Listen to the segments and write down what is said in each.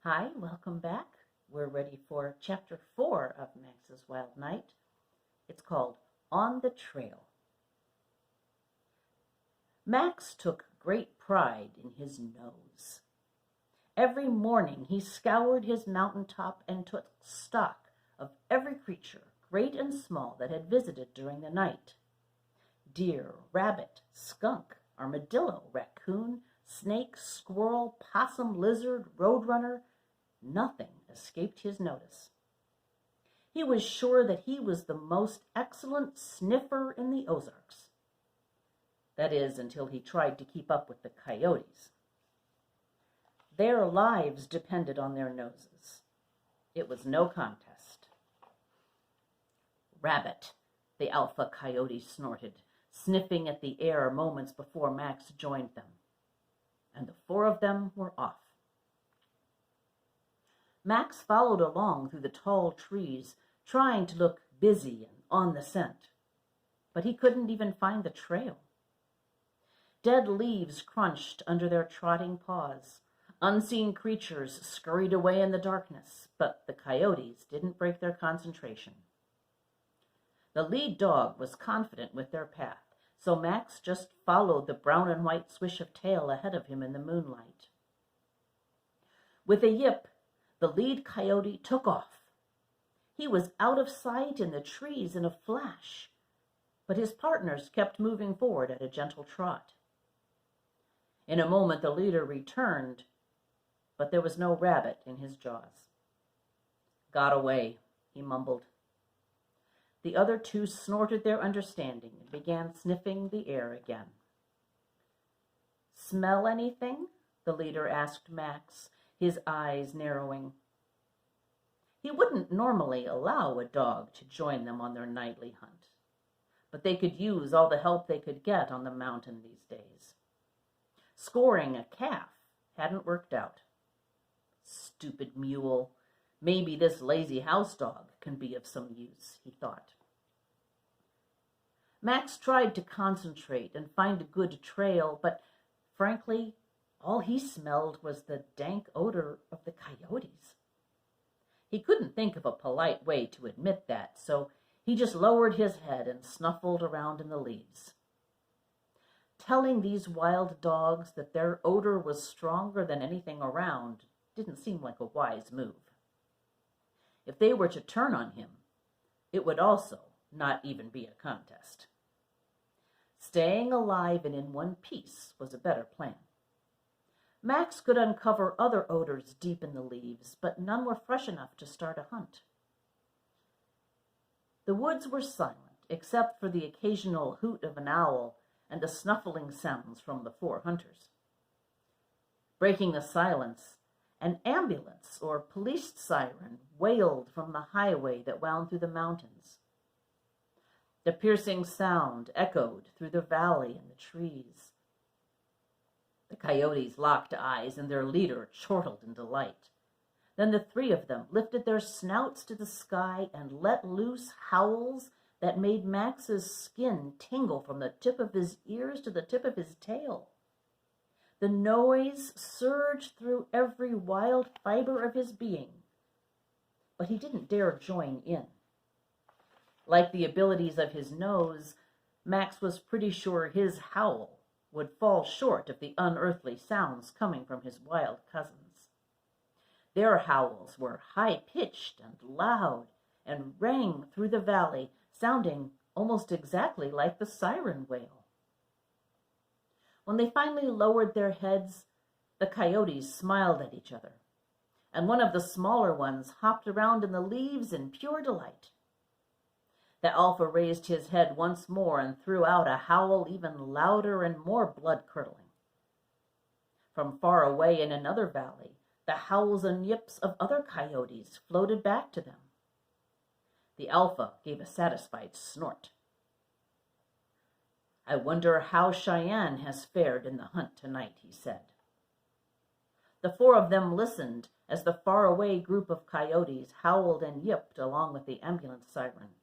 Hi, welcome back. We're ready for chapter 4 of Max's Wild Night. It's called On the Trail. Max took great pride in his nose. Every morning he scoured his mountaintop and took stock of every creature, great and small, that had visited during the night. Deer, rabbit, skunk, armadillo, raccoon, snake, squirrel, possum, lizard, roadrunner, nothing escaped his notice. He was sure that he was the most excellent sniffer in the Ozarks. That is, until he tried to keep up with the coyotes. Their lives depended on their noses. It was no contest. Rabbit, the alpha coyote snorted, sniffing at the air moments before Max joined them. And the four of them were off. Max followed along through the tall trees, trying to look busy and on the scent. But he couldn't even find the trail. Dead leaves crunched under their trotting paws. Unseen creatures scurried away in the darkness, but the coyotes didn't break their concentration. The lead dog was confident with their path, so Max just followed the brown and white swish of tail ahead of him in the moonlight. With a yip, the lead coyote took off. He was out of sight in the trees in a flash, but his partners kept moving forward at a gentle trot. In a moment the leader returned, but there was no rabbit in his jaws. "Got away," he mumbled. The other two snorted their understanding and began sniffing the air again. "Smell anything?" the leader asked Max, his eyes narrowing. He wouldn't normally allow a dog to join them on their nightly hunt, but they could use all the help they could get on the mountain these days. Scoring a calf hadn't worked out. Stupid mule. Maybe this lazy house dog can be of some use, he thought. Max tried to concentrate and find a good trail, but frankly, all he smelled was the dank odor of the coyotes. He couldn't think of a polite way to admit that, so he just lowered his head and snuffled around in the leaves. Telling these wild dogs that their odor was stronger than anything around didn't seem like a wise move. If they were to turn on him, it would also not even be a contest. Staying alive and in one piece was a better plan. Max could uncover other odors deep in the leaves, but none were fresh enough to start a hunt. The woods were silent, except for the occasional hoot of an owl and the snuffling sounds from the four hunters. Breaking the silence, an ambulance or police siren wailed from the highway that wound through the mountains. The piercing sound echoed through the valley and the trees. The coyotes locked eyes, and their leader chortled in delight. Then the three of them lifted their snouts to the sky and let loose howls that made Max's skin tingle from the tip of his ears to the tip of his tail. The noise surged through every wild fiber of his being, but he didn't dare join in. Like the abilities of his nose, Max was pretty sure his howl would fall short of the unearthly sounds coming from his wild cousins. Their howls were high-pitched and loud and rang through the valley, sounding almost exactly like the siren wail. When they finally lowered their heads, the coyotes smiled at each other, and one of the smaller ones hopped around in the leaves in pure delight. The alpha raised his head once more and threw out a howl even louder and more blood-curdling. From far away in another valley, the howls and yips of other coyotes floated back to them. The alpha gave a satisfied snort. "I wonder how Cheyenne has fared in the hunt tonight," he said. The four of them listened as the faraway group of coyotes howled and yipped along with the ambulance siren.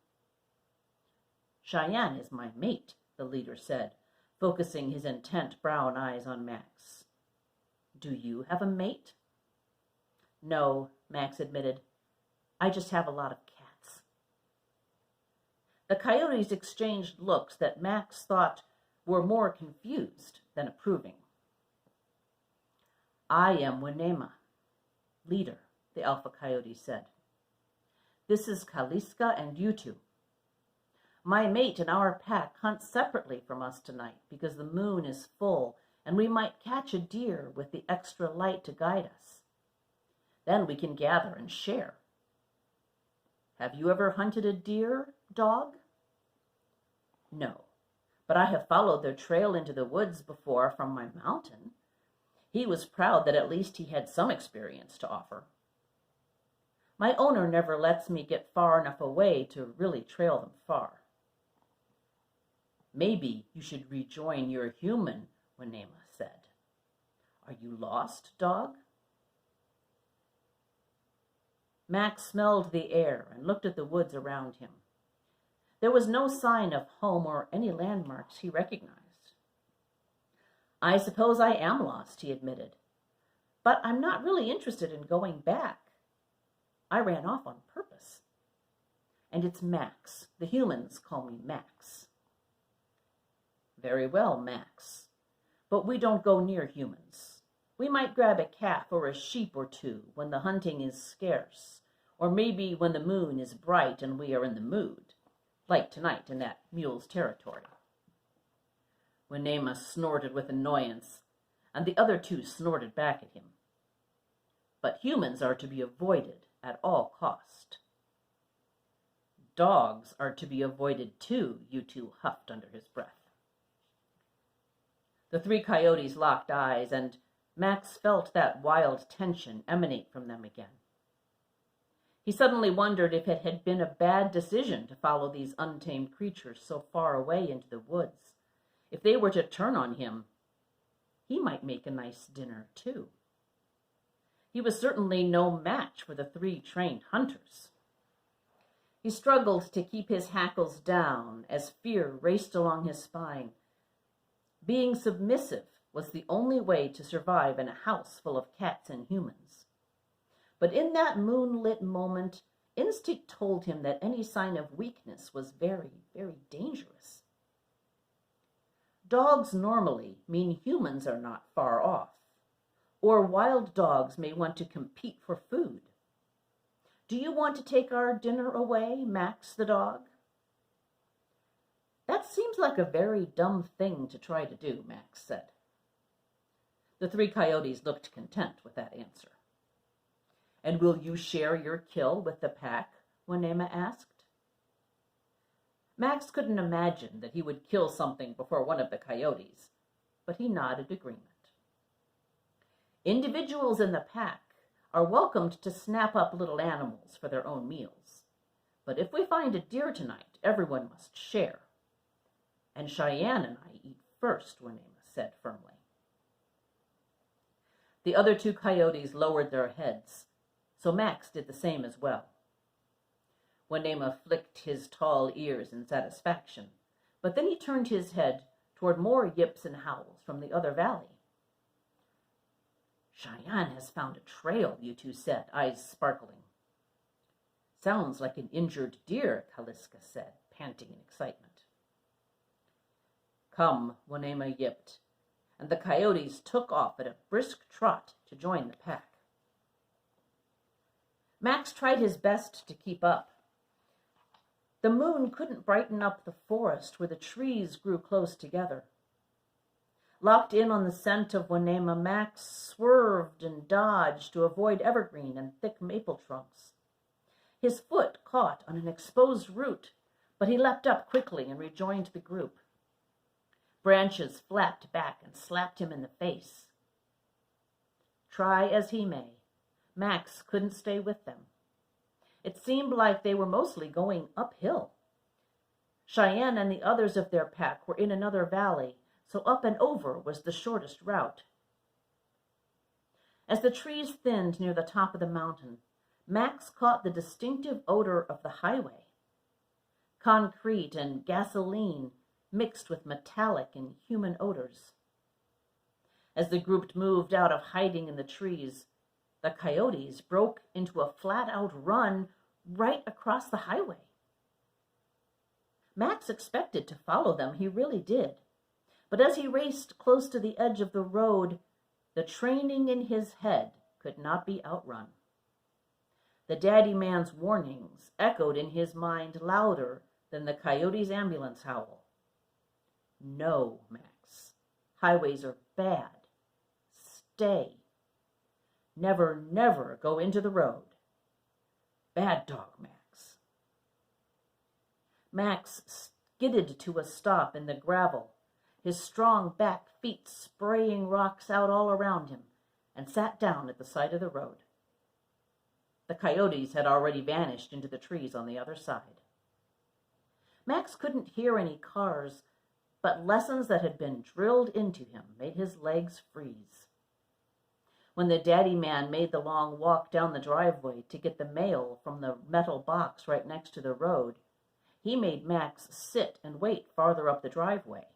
"Cheyenne is my mate," the leader said, focusing his intent brown eyes on Max. "Do you have a mate?" No, Max admitted. I just have a lot of cats. The coyotes exchanged looks that Max thought were more confused than approving. I am Wenema, leader, the alpha coyote said. This is Kaliska and you two. My mate and our pack hunt separately from us tonight because the moon is full and we might catch a deer with the extra light to guide us. Then we can gather and share. Have you ever hunted a deer, dog? No, but I have followed their trail into the woods before from my mountain. He was proud that at least he had some experience to offer. My owner never lets me get far enough away to really trail them far. Maybe you should rejoin your human, Wenema said. Are you lost, dog? Max smelled the air and looked at the woods around him. There was no sign of home or any landmarks he recognized. I suppose I am lost, he admitted, but I'm not really interested in going back. I ran off on purpose. And it's Max. The humans call me Max. Very well, Max. But we don't go near humans. We might grab a calf or a sheep or two when the hunting is scarce, or maybe when the moon is bright and we are in the mood, like tonight in that mule's territory. Wenema snorted with annoyance, and the other two snorted back at him. But humans are to be avoided at all cost. Dogs are to be avoided too, you two huffed under his breath. The three coyotes locked eyes, and Max felt that wild tension emanate from them again. He suddenly wondered if it had been a bad decision to follow these untamed creatures so far away into the woods. If they were to turn on him, he might make a nice dinner too. He was certainly no match for the three trained hunters. He struggled to keep his hackles down as fear raced along his spine. Being submissive was the only way to survive in a house full of cats and humans. But in that moonlit moment, instinct told him that any sign of weakness was very, very dangerous. Dogs normally mean humans are not far off, or wild dogs may want to compete for food. Do you want to take our dinner away, Max the dog? That seems like a very dumb thing to try to do, Max said. The three coyotes looked content with that answer. And will you share your kill with the pack? Wenema asked. Max couldn't imagine that he would kill something before one of the coyotes, but he nodded agreement. Individuals in the pack are welcomed to snap up little animals for their own meals. But if we find a deer tonight, everyone must share. And Cheyenne and I eat first, Wenema said firmly. The other two coyotes lowered their heads, so Max did the same as well. Wenema flicked his tall ears in satisfaction, but then he turned his head toward more yips and howls from the other valley. Cheyenne has found a trail, you two said, eyes sparkling. Sounds like an injured deer, Kaliska said, panting in excitement. Come, Wenema yipped, and the coyotes took off at a brisk trot to join the pack. Max tried his best to keep up. The moon couldn't brighten up the forest where the trees grew close together. Locked in on the scent of Wenema, Max swerved and dodged to avoid evergreen and thick maple trunks. His foot caught on an exposed root, but he leapt up quickly and rejoined the group. Branches flapped back and slapped him in the face. Try as he may, Max couldn't stay with them. It seemed like they were mostly going uphill. Cheyenne and the others of their pack were in another valley, so up and over was the shortest route. As the trees thinned near the top of the mountain, Max caught the distinctive odor of the highway. Concrete and gasoline mixed with metallic and human odors. As the group moved out of hiding in the trees, the coyotes broke into a flat-out run right across the highway. Max expected to follow them, he really did. But as he raced close to the edge of the road, the training in his head could not be outrun. The daddy man's warnings echoed in his mind louder than the coyote's ambulance howl. No, Max. Highways are bad. Stay. Never, never go into the road. Bad dog, Max. Max skidded to a stop in the gravel, his strong back feet spraying rocks out all around him, and sat down at the side of the road. The coyotes had already vanished into the trees on the other side. Max couldn't hear any cars, but lessons that had been drilled into him made his legs freeze. When the daddy man made the long walk down the driveway to get the mail from the metal box right next to the road, he made Max sit and wait farther up the driveway.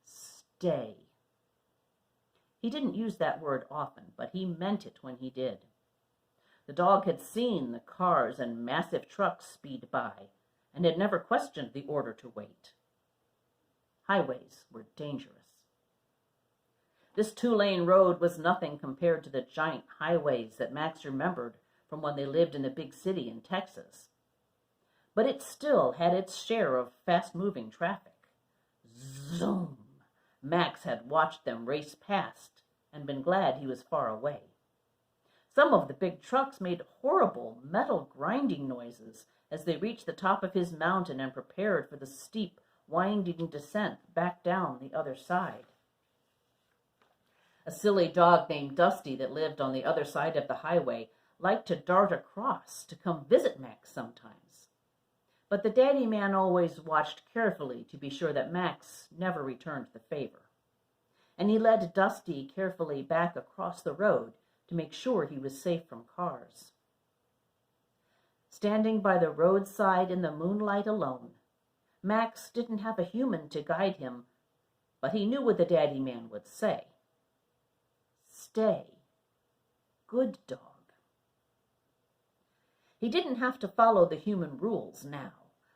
Stay. He didn't use that word often, but he meant it when he did. The dog had seen the cars and massive trucks speed by and had never questioned the order to wait. Highways were dangerous. This 2-lane road was nothing compared to the giant highways that Max remembered from when they lived in the big city in Texas. But it still had its share of fast-moving traffic. Zoom! Max had watched them race past and been glad he was far away. Some of the big trucks made horrible metal grinding noises as they reached the top of his mountain and prepared for the steep, winding descent back down the other side. A silly dog named Dusty that lived on the other side of the highway liked to dart across to come visit Max sometimes. But the daddy man always watched carefully to be sure that Max never returned the favor. And he led Dusty carefully back across the road to make sure he was safe from cars. Standing by the roadside in the moonlight alone, Max didn't have a human to guide him, but he knew what the daddy man would say. Stay. Good dog. He didn't have to follow the human rules now.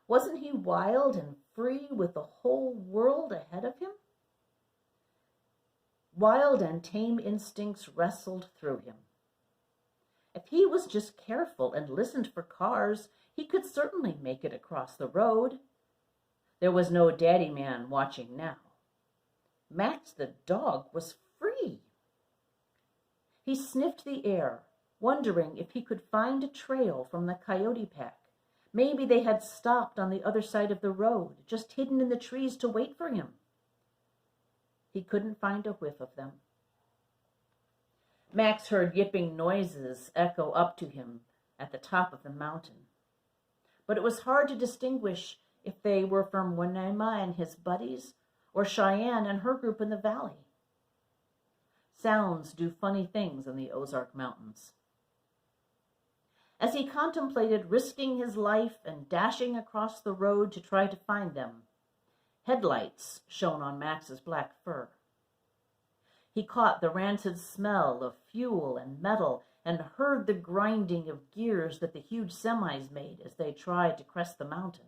Wasn't he wild and free with the whole world ahead of him? Wild and tame instincts wrestled through him. If he was just careful and listened for cars, he could certainly make it across the road. There was no daddy man watching now. Max the dog was free. He sniffed the air, wondering if he could find a trail from the coyote pack. Maybe they had stopped on the other side of the road, just hidden in the trees to wait for him. He couldn't find a whiff of them. Max heard yipping noises echo up to him at the top of the mountain. But it was hard to distinguish if they were from Wanaima and his buddies, or Cheyenne and her group in the valley. Sounds do funny things in the Ozark Mountains. As he contemplated risking his life and dashing across the road to try to find them, headlights shone on Max's black fur. He caught the rancid smell of fuel and metal and heard the grinding of gears that the huge semis made as they tried to crest the mountain.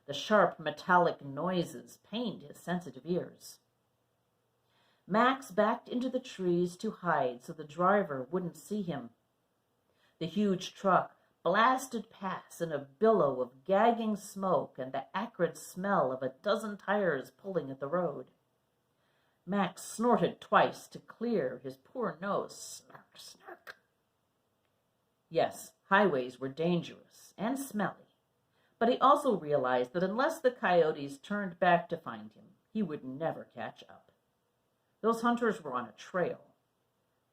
The sharp metallic noises pained his sensitive ears. Max backed into the trees to hide so the driver wouldn't see him. The huge truck blasted past in a billow of gagging smoke and the acrid smell of a dozen tires pulling at the road. Max snorted twice to clear his poor nose. Snark, snark. Yes, highways were dangerous and smelly, but he also realized that unless the coyotes turned back to find him, he would never catch up. Those hunters were on a trail.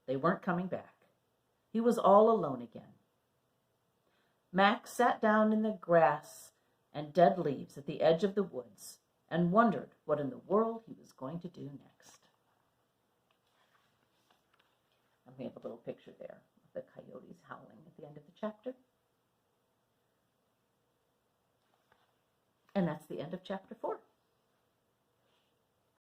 They weren't coming back. He was all alone again. Max sat down in the grass and dead leaves at the edge of the woods and wondered what in the world he was going to do next. And we have a little picture there of the coyotes howling at the end of the chapter. And that's the end of chapter 4.